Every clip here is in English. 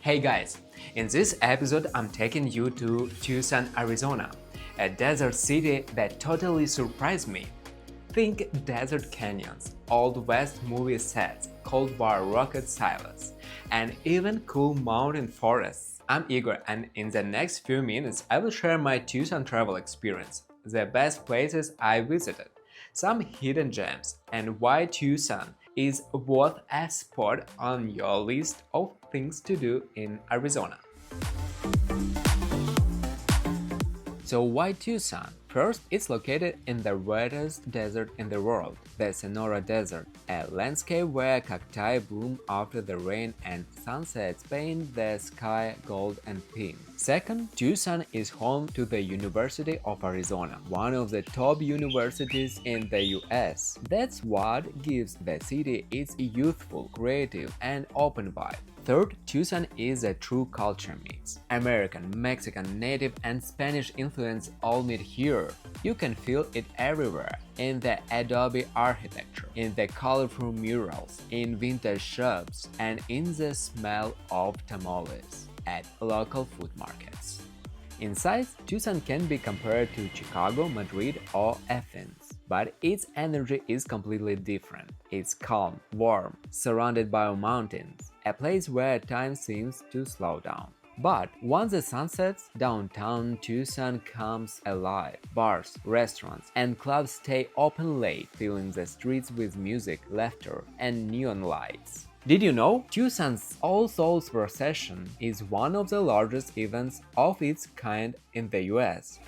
Hey guys, in this episode I'm taking you to Tucson, Arizona, a desert city that totally surprised me. Think desert canyons, Old West movie sets, Cold War rocket silos, and even cool mountain forests. I'm Igor, and in the next few minutes I will share my Tucson travel experience, the best places I visited, some hidden gems, and why Tucson is worth a spot on your list of things to do in Arizona. So why Tucson? First, it's located in the wettest desert in the world, the Sonora Desert, a landscape where cacti bloom after the rain and sunsets paint the sky gold and pink. Second, Tucson is home to the University of Arizona, one of the top universities in the US. That's what gives the city its youthful, creative, and open vibe. Third, Tucson is a true culture mix. American, Mexican, Native, and Spanish influence all meet here. You can feel it everywhere, in the adobe architecture, in the colorful murals, in vintage shops, and in the smell of tamales at local food markets. In size, Tucson can be compared to Chicago, Madrid, or Athens, but its energy is completely different. It's calm, warm, surrounded by mountains, a place where time seems to slow down. But once the sun sets, downtown Tucson comes alive. Bars, restaurants, and clubs stay open late, filling the streets with music, laughter, and neon lights. Did you know? Tucson's All Souls Procession is one of the largest events of its kind in the US.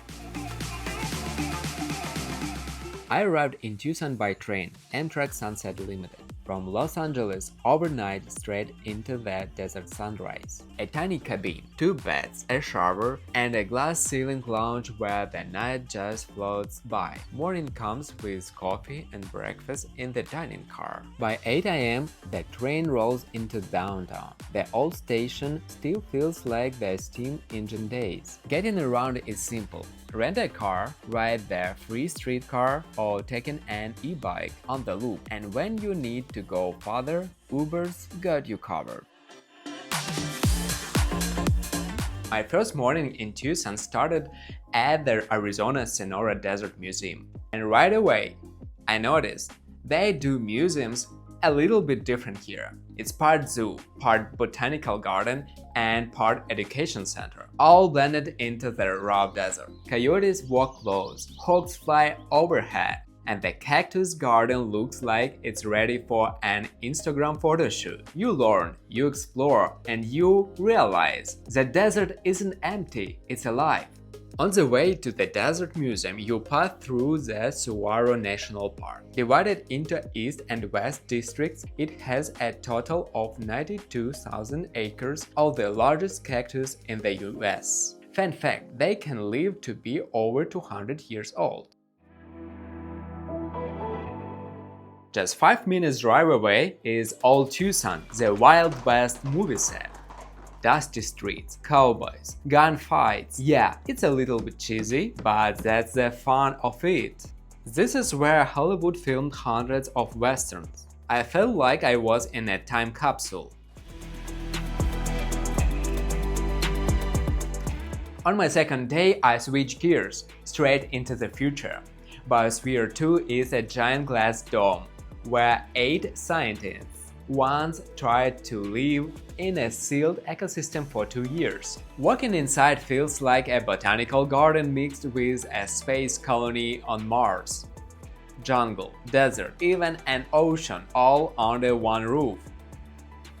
I arrived in Tucson by train, Amtrak Sunset Limited, from Los Angeles overnight straight into the desert sunrise. A tiny cabin, 2 beds, a shower, and a glass-ceiling lounge where the night just floats by. Morning comes with coffee and breakfast in the dining car. By 8 a.m., the train rolls into downtown. The old station still feels like the steam engine days. Getting around is simple. Rent a car, ride the free streetcar, or take an e-bike on the loop. And when you need to go farther, Uber's got you covered. My first morning in Tucson started at the Arizona Sonora Desert Museum. And right away, I noticed they do museums a little bit different here. It's part zoo, part botanical garden, and part education center, all blended into the raw desert. Coyotes walk close, hawks fly overhead, and the cactus garden looks like it's ready for an Instagram photo shoot. You learn, you explore, and you realize the desert isn't empty, it's alive. On the way to the Desert Museum, you pass through the Saguaro National Park. Divided into East and West districts, it has a total of 92,000 acres of the largest cactus in the US. Fun fact, they can live to be over 200 years old. Just 5 minutes drive away is Old Tucson, the Wild West movie set. Dusty streets, cowboys, gunfights. Yeah, it's a little bit cheesy, but that's the fun of it. This is where Hollywood filmed hundreds of westerns. I felt like I was in a time capsule. On my second day, I switched gears, straight into the future. Biosphere 2 is a giant glass dome, where 8 scientists once tried to live in a sealed ecosystem for 2 years. Walking inside feels like a botanical garden mixed with a space colony on Mars. Jungle, desert, even an ocean all under one roof.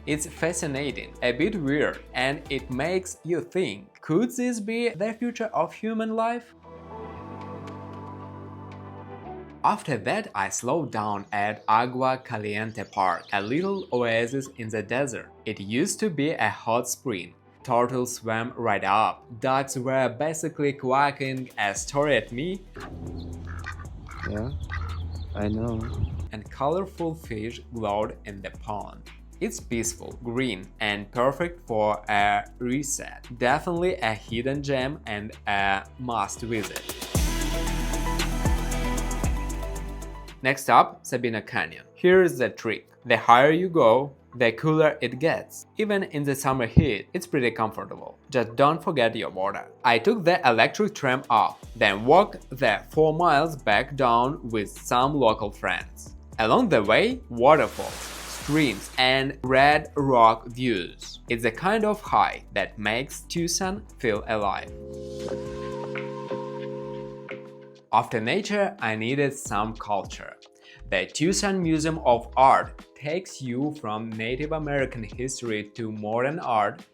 It's fascinating, a bit weird, and it makes you think, could this be the future of human life? After that, I slowed down at Agua Caliente Park, a little oasis in the desert. It used to be a hot spring. Turtles swam right up. Ducks were basically quacking a story at me. Yeah, I know. And colorful fish glowed in the pond. It's peaceful, green, and perfect for a reset. Definitely a hidden gem and a must visit. Next up, Sabina Canyon. Here's the trick. The higher you go, the cooler it gets. Even in the summer heat, it's pretty comfortable. Just don't forget your water. I took the electric tram up, then walked the 4 miles back down with some local friends. Along the way, waterfalls, streams, and red rock views. It's a kind of high that makes Tucson feel alive. After nature, I needed some culture. The Tucson Museum of Art takes you from Native American history to modern art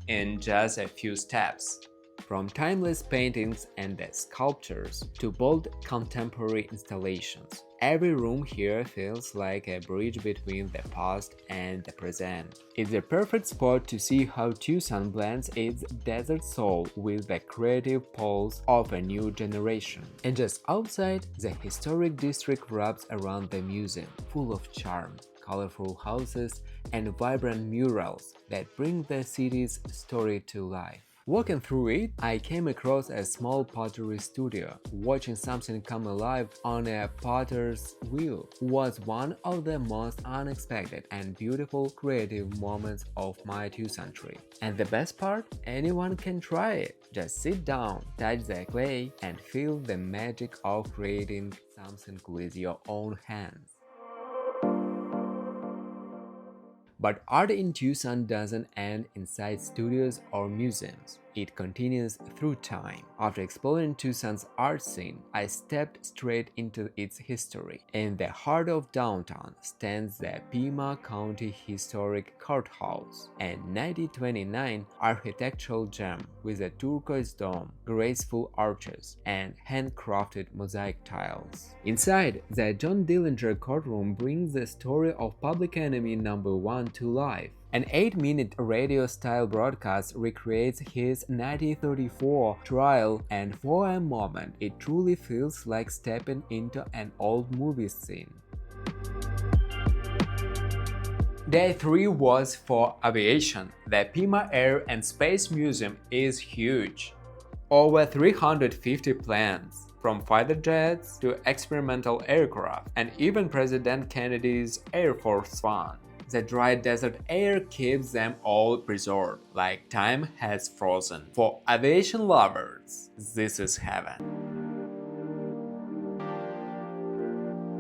in just a few steps. From timeless paintings and sculptures to bold contemporary installations, every room here feels like a bridge between the past and the present. It's a perfect spot to see how Tucson blends its desert soul with the creative pulse of a new generation. And just outside, the historic district wraps around the museum, full of charm, colorful houses, and vibrant murals that bring the city's story to life. Walking through it, I came across a small pottery studio. Watching something come alive on a potter's wheel was one of the most unexpected and beautiful creative moments of my Tucson trip. And the best part? Anyone can try it. Just sit down, touch the clay, and feel the magic of creating something with your own hands. But art in Tucson doesn't end inside studios or museums. It continues through time. After exploring Tucson's art scene, I stepped straight into its history. In the heart of downtown stands the Pima County Historic Courthouse, a 1929 architectural gem with a turquoise dome, graceful arches, and handcrafted mosaic tiles. Inside, the John Dillinger courtroom brings the story of Public Enemy No. 1 to life. An 8-minute radio-style broadcast recreates his 1934 trial, and for a moment, it truly feels like stepping into an old movie scene. Day 3 was for aviation. The Pima Air and Space Museum is huge. Over 350 planes, from fighter jets to experimental aircraft, and even President Kennedy's Air Force One. The dry desert air keeps them all preserved, like time has frozen. For aviation lovers, this is heaven.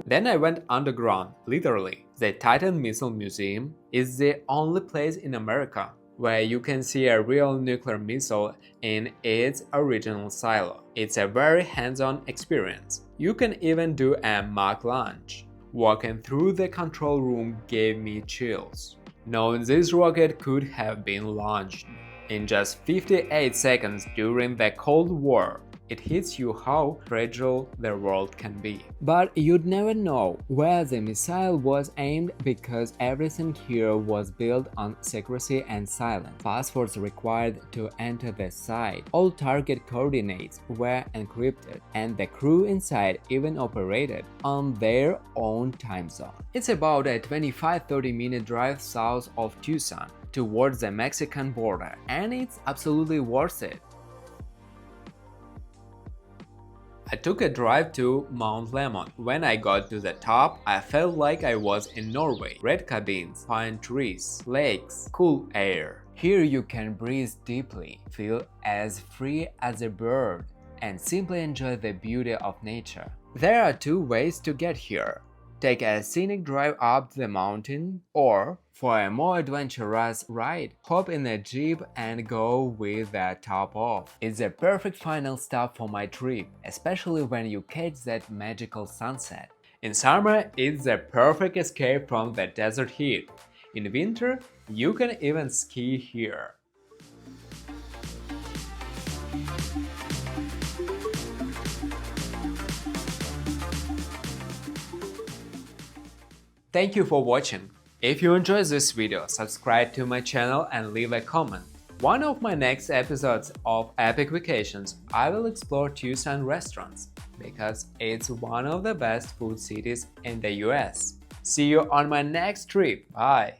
Then I went underground, literally. The Titan Missile Museum is the only place in America where you can see a real nuclear missile in its original silo. It's a very hands-on experience. You can even do a mock launch. Walking through the control room gave me chills. Knowing this rocket could have been launched in just 58 seconds during the Cold War, it hits you how fragile the world can be. But you'd never know where the missile was aimed because everything here was built on secrecy and silence. Passwords required to enter the site. All target coordinates were encrypted, and the crew inside even operated on their own time zone. It's about a 25-30 minute drive south of Tucson towards the Mexican border, and it's absolutely worth it. I took a drive to Mount Lemmon. When I got to the top, I felt like I was in Norway. Red cabins, pine trees, lakes, cool air. Here you can breathe deeply, feel as free as a bird, and simply enjoy the beauty of nature. There are 2 ways to get here. Take a scenic drive up the mountain, or, for a more adventurous ride, hop in a jeep and go with the top off. It's a perfect final stop for my trip, especially when you catch that magical sunset. In summer, it's the perfect escape from the desert heat. In winter, you can even ski here. Thank you for watching. If you enjoyed this video, subscribe to my channel and leave a comment. One of my next episodes of Epic Vacations, I will explore Tucson restaurants because it's one of the best food cities in the US. See you on my next trip. Bye!